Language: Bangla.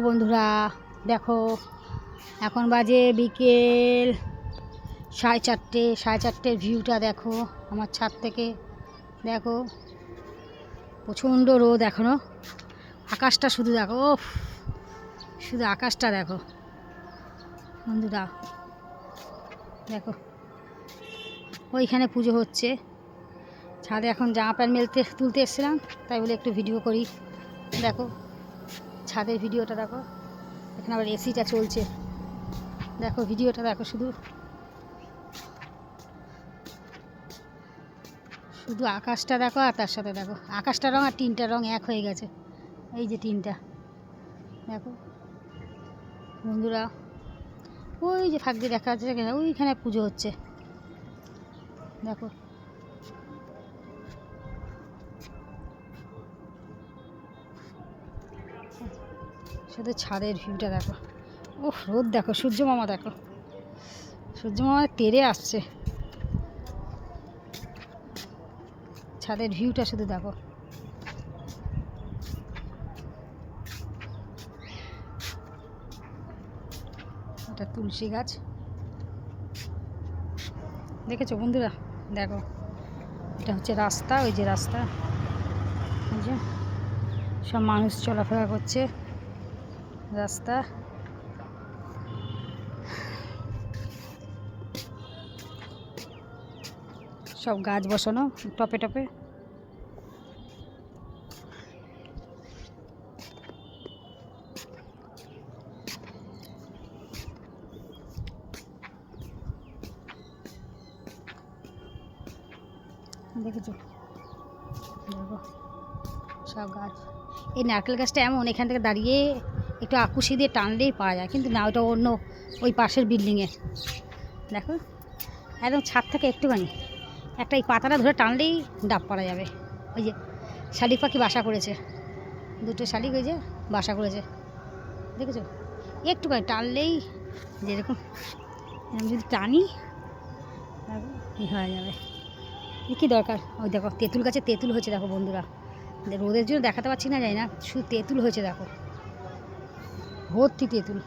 বন্ধুরা দেখো, এখন বাজে বিকেল 4:30। 4:30 ভিউটা দেখো আমার ছাদ থেকে। দেখো প্রচণ্ড রোদ এখনও, আকাশটা শুধু দেখো, ও শুধু আকাশটা দেখো বন্ধুরা। দেখো ওইখানে পুজো হচ্ছে, ছাদে এখন জামা প্যান্ট তুলতে এসেছিলাম, তাই বলে একটু ভিডিও করি। দেখো ছাদের ভিডিওটা দেখো, এখানে আবার এসিটা চলছে। দেখো ভিডিওটা দেখো, শুধু শুধু আকাশটা দেখো, আর তার সাথে দেখো আকাশটা রং আর টিনটার রং এক হয়ে গেছে। এই যে টিনটা দেখো বন্ধুরা, ওই যে ফাঁক দিয়ে দেখা যাচ্ছে ওইখানে পুজো হচ্ছে। দেখো শুধু ছাদের ভিউটা দেখো। ওহ রোদ দেখো, সূর্য মামা দেখো, সূর্য মামা তেড়ে আসছে। ছাদের ভিউটা শুধু দেখো। এটা তুলসী গাছ, দেখেছো বন্ধুরা? দেখো এটা হচ্ছে রাস্তা, ওই যে রাস্তা, ওই যে সব মানুষ চলাফেরা করছে রাস্তা। সব গাছ বসানো টপে টপে। দেখেছো? দেখো সব গাছ। এই নারকেল গাছটা এমন, এখান থেকে দাঁড়িয়ে একটু আকুশি দিয়ে টানলেই পাওয়া যায়, কিন্তু না, ওটা অন্য ওই পাশের বিল্ডিংয়ে। দেখো একদম ছাদ থেকে একটুখানি একটা এই পাতাটা ধরে টানলেই ডাব পাড়া যাবে। ওই যে শালিক পাখি বাসা করেছে, দুটো শালিক ওই যে বাসা করেছে, দেখেছো? একটুখানি টানলেই যেরকম যদি টানি হয়ে যাবে। কী দরকার? ওই দেখো তেঁতুল গাছে তেঁতুল হয়েছে দেখো বন্ধুরা, রোদের জন্য দেখাতে পাচ্ছি না, জানি না, শুধু তেঁতুল হয়েছে দেখো, ভর্তি তেঁতুল।